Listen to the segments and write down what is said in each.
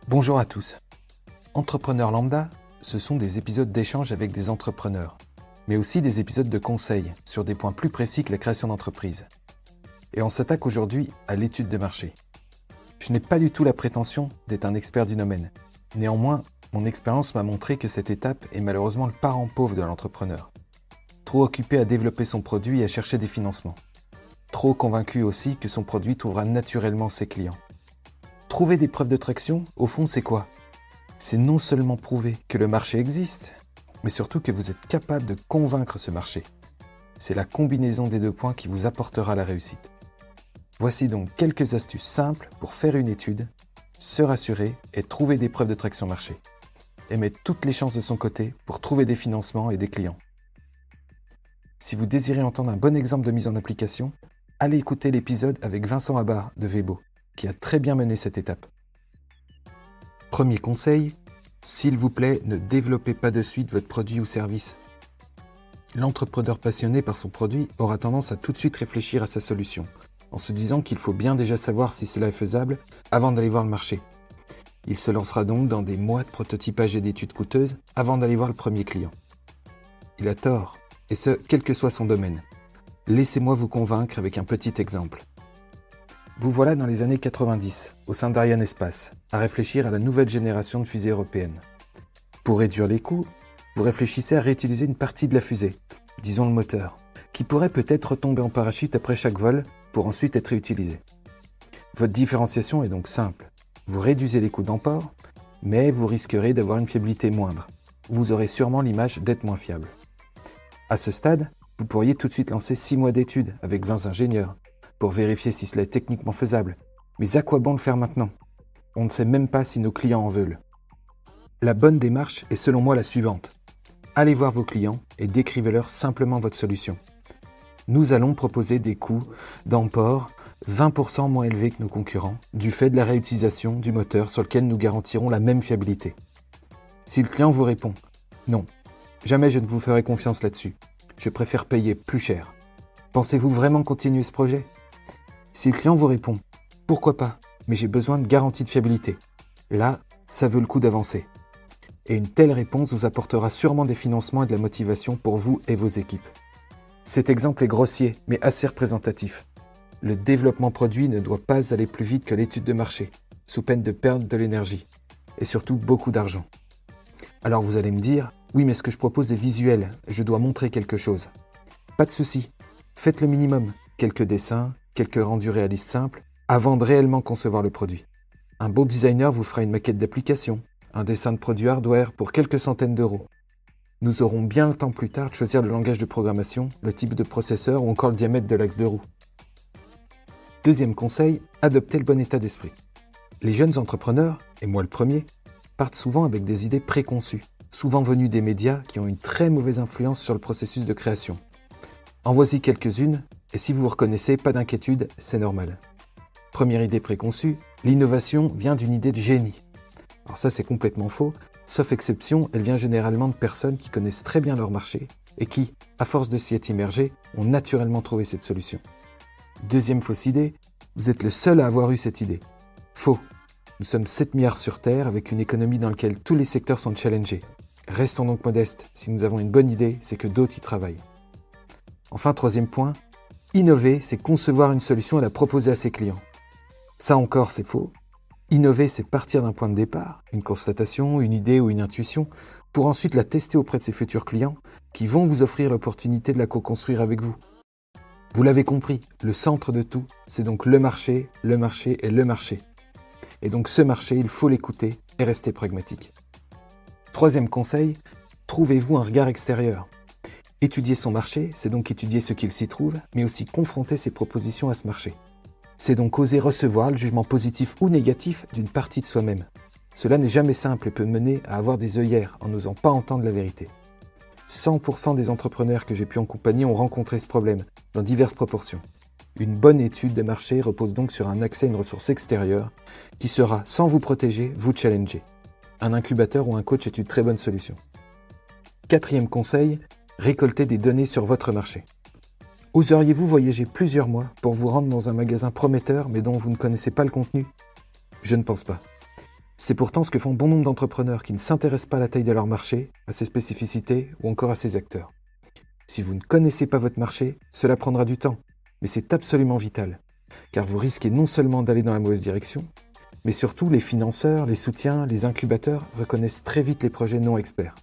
Bonjour à tous. Entrepreneurs lambda, ce sont des épisodes d'échange avec des entrepreneurs, mais aussi des épisodes de conseils sur des points plus précis que la création d'entreprise. Et on s'attaque aujourd'hui à l'étude de marché. Je n'ai pas du tout la prétention d'être un expert du domaine. Néanmoins, mon expérience m'a montré que cette étape est malheureusement le parent pauvre de l'entrepreneur. Trop occupé à développer son produit et à chercher des financements. Trop convaincu aussi que son produit trouvera naturellement ses clients. Trouver des preuves de traction, au fond, c'est quoi ? C'est non seulement prouver que le marché existe, mais surtout que vous êtes capable de convaincre ce marché. C'est la combinaison des deux points qui vous apportera la réussite. Voici donc quelques astuces simples pour faire une étude, se rassurer et trouver des preuves de traction marché. Et mettre toutes les chances de son côté pour trouver des financements et des clients. Si vous désirez entendre un bon exemple de mise en application, allez écouter l'épisode avec Vincent Abar de Vebo, qui a très bien mené cette étape. Premier conseil, s'il vous plaît, ne développez pas de suite votre produit ou service. L'entrepreneur passionné par son produit aura tendance à tout de suite réfléchir à sa solution, en se disant qu'il faut bien déjà savoir si cela est faisable avant d'aller voir le marché. Il se lancera donc dans des mois de prototypage et d'études coûteuses avant d'aller voir le premier client. Il a tort, et ce, quel que soit son domaine. Laissez-moi vous convaincre avec un petit exemple. Vous voilà dans les années 90, au sein d'Ariane Espace, à réfléchir à la nouvelle génération de fusées européennes. Pour réduire les coûts, vous réfléchissez à réutiliser une partie de la fusée, disons le moteur, qui pourrait peut-être retomber en parachute après chaque vol pour ensuite être réutilisé. Votre différenciation est donc simple. Vous réduisez les coûts d'emport, mais vous risquerez d'avoir une fiabilité moindre. Vous aurez sûrement l'image d'être moins fiable. À ce stade, vous pourriez tout de suite lancer 6 mois d'études avec 20 ingénieurs, pour vérifier si cela est techniquement faisable. Mais à quoi bon le faire maintenant ? On ne sait même pas si nos clients en veulent. La bonne démarche est selon moi la suivante. Allez voir vos clients et décrivez-leur simplement votre solution. Nous allons proposer des coûts d'emport 20% moins élevés que nos concurrents, du fait de la réutilisation du moteur sur lequel nous garantirons la même fiabilité. Si le client vous répond « Non, jamais je ne vous ferai confiance là-dessus, je préfère payer plus cher », pensez-vous vraiment continuer ce projet ? Si le client vous répond « Pourquoi pas, mais j'ai besoin de garantie de fiabilité », là, ça vaut le coup d'avancer. Et une telle réponse vous apportera sûrement des financements et de la motivation pour vous et vos équipes. Cet exemple est grossier, mais assez représentatif. Le développement produit ne doit pas aller plus vite que l'étude de marché, sous peine de perdre de l'énergie, et surtout beaucoup d'argent. Alors vous allez me dire « Oui, mais ce que je propose est visuel, je dois montrer quelque chose ». Pas de souci, faites le minimum, quelques dessins, quelques rendus réalistes simples, avant de réellement concevoir le produit. Un bon designer vous fera une maquette d'application, un dessin de produit hardware pour quelques centaines d'euros. Nous aurons bien le temps plus tard de choisir le langage de programmation, le type de processeur ou encore le diamètre de l'axe de roue. Deuxième conseil, adoptez le bon état d'esprit. Les jeunes entrepreneurs, et moi le premier, partent souvent avec des idées préconçues, souvent venues des médias qui ont une très mauvaise influence sur le processus de création. En voici quelques-unes, et si vous vous reconnaissez, pas d'inquiétude, c'est normal. Première idée préconçue, l'innovation vient d'une idée de génie. Alors ça c'est complètement faux, sauf exception, elle vient généralement de personnes qui connaissent très bien leur marché et qui, à force de s'y être immergées, ont naturellement trouvé cette solution. Deuxième fausse idée, vous êtes le seul à avoir eu cette idée. Faux. Nous sommes 7 milliards sur Terre avec une économie dans laquelle tous les secteurs sont challengés. Restons donc modestes, si nous avons une bonne idée, c'est que d'autres y travaillent. Enfin, troisième point, innover, c'est concevoir une solution et la proposer à ses clients. Ça encore, c'est faux. Innover, c'est partir d'un point de départ, une constatation, une idée ou une intuition, pour ensuite la tester auprès de ses futurs clients qui vont vous offrir l'opportunité de la co-construire avec vous. Vous l'avez compris, le centre de tout, c'est donc le marché et le marché. Et donc ce marché, il faut l'écouter et rester pragmatique. Troisième conseil, trouvez-vous un regard extérieur. Étudier son marché, c'est donc étudier ce qu'il s'y trouve, mais aussi confronter ses propositions à ce marché. C'est donc oser recevoir le jugement positif ou négatif d'une partie de soi-même. Cela n'est jamais simple et peut mener à avoir des œillères en n'osant pas entendre la vérité. 100% des entrepreneurs que j'ai pu accompagner ont rencontré ce problème, dans diverses proportions. Une bonne étude de marché repose donc sur un accès à une ressource extérieure qui sera, sans vous protéger, vous challenger. Un incubateur ou un coach est une très bonne solution. Quatrième conseil, récoltez des données sur votre marché. Oseriez-vous voyager plusieurs mois pour vous rendre dans un magasin prometteur mais dont vous ne connaissez pas le contenu ? Je ne pense pas. C'est pourtant ce que font bon nombre d'entrepreneurs qui ne s'intéressent pas à la taille de leur marché, à ses spécificités ou encore à ses acteurs. Si vous ne connaissez pas votre marché, cela prendra du temps, mais c'est absolument vital, car vous risquez non seulement d'aller dans la mauvaise direction, mais surtout les financeurs, les soutiens, les incubateurs reconnaissent très vite les projets non experts.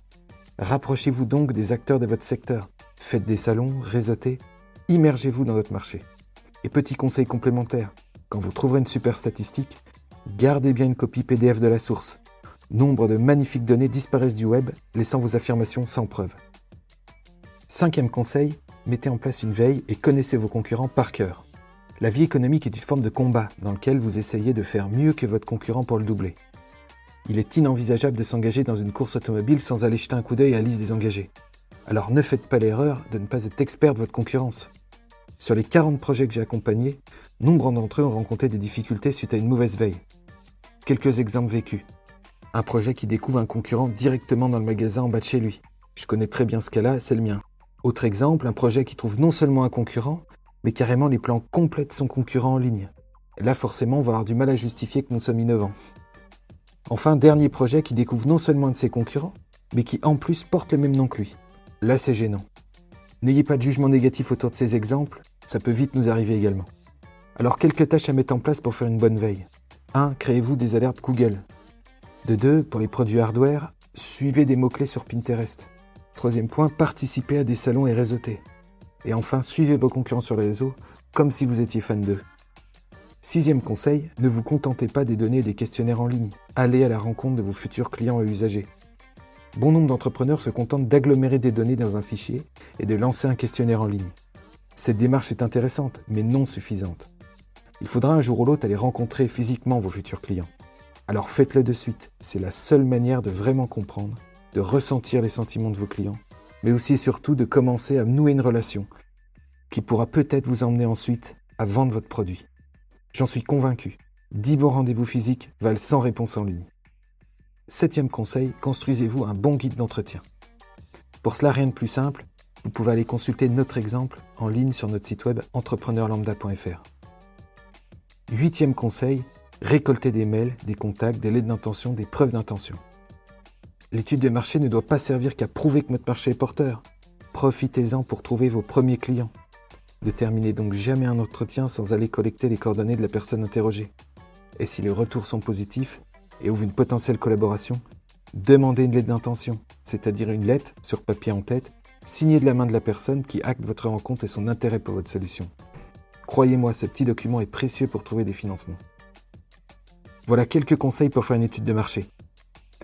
Rapprochez-vous donc des acteurs de votre secteur, faites des salons, réseautez, immergez-vous dans votre marché. Et petit conseil complémentaire, quand vous trouverez une super statistique, gardez bien une copie PDF de la source. Nombre de magnifiques données disparaissent du web, laissant vos affirmations sans preuve. 5e conseil, mettez en place une veille et connaissez vos concurrents par cœur. La vie économique est une forme de combat dans lequel vous essayez de faire mieux que votre concurrent pour le doubler. Il est inenvisageable de s'engager dans une course automobile sans aller jeter un coup d'œil à la liste des engagés. Alors ne faites pas l'erreur de ne pas être expert de votre concurrence. Sur les 40 projets que j'ai accompagnés, nombre d'entre eux ont rencontré des difficultés suite à une mauvaise veille. Quelques exemples vécus. Un projet qui découvre un concurrent directement dans le magasin en bas de chez lui. Je connais très bien ce cas-là, c'est le mien. Autre exemple, un projet qui trouve non seulement un concurrent, mais carrément les plans complets de son concurrent en ligne. Là, forcément, on va avoir du mal à justifier que nous sommes innovants. Enfin, dernier projet qui découvre non seulement un de ses concurrents, mais qui en plus porte le même nom que lui. Là, c'est gênant. N'ayez pas de jugement négatif autour de ces exemples, ça peut vite nous arriver également. Alors, quelques tâches à mettre en place pour faire une bonne veille. 1. Créez-vous des alertes Google. De 2. Pour les produits hardware, suivez des mots-clés sur Pinterest. 3e point, participez à des salons et réseautez. Et enfin, suivez vos concurrents sur les réseaux, comme si vous étiez fan d'eux. 6e conseil, ne vous contentez pas des données et des questionnaires en ligne. Allez à la rencontre de vos futurs clients et usagers. Bon nombre d'entrepreneurs se contentent d'agglomérer des données dans un fichier et de lancer un questionnaire en ligne. Cette démarche est intéressante, mais non suffisante. Il faudra un jour ou l'autre aller rencontrer physiquement vos futurs clients. Alors faites-le de suite, c'est la seule manière de vraiment comprendre, de ressentir les sentiments de vos clients, mais aussi et surtout de commencer à nouer une relation qui pourra peut-être vous emmener ensuite à vendre votre produit. J'en suis convaincu, 10 bons rendez-vous physiques valent 100 réponses en ligne. 7e conseil, construisez-vous un bon guide d'entretien. Pour cela, rien de plus simple, vous pouvez aller consulter notre exemple en ligne sur notre site web entrepreneurlambda.fr. 8e conseil, récoltez des mails, des contacts, des lettres d'intention, des preuves d'intention. L'étude de marché ne doit pas servir qu'à prouver que notre marché est porteur. Profitez-en pour trouver vos premiers clients. Ne terminez donc jamais un entretien sans aller collecter les coordonnées de la personne interrogée. Et si les retours sont positifs et ouvrent une potentielle collaboration, demandez une lettre d'intention, c'est-à-dire une lettre, sur papier en tête, signée de la main de la personne qui acte votre rencontre et son intérêt pour votre solution. Croyez-moi, ce petit document est précieux pour trouver des financements. Voilà quelques conseils pour faire une étude de marché.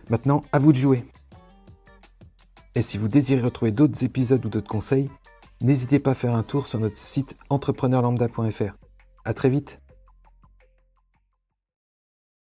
Maintenant, à vous de jouer. Et si vous désirez retrouver d'autres épisodes ou d'autres conseils, n'hésitez pas à faire un tour sur notre site entrepreneurlambda.fr. À très vite.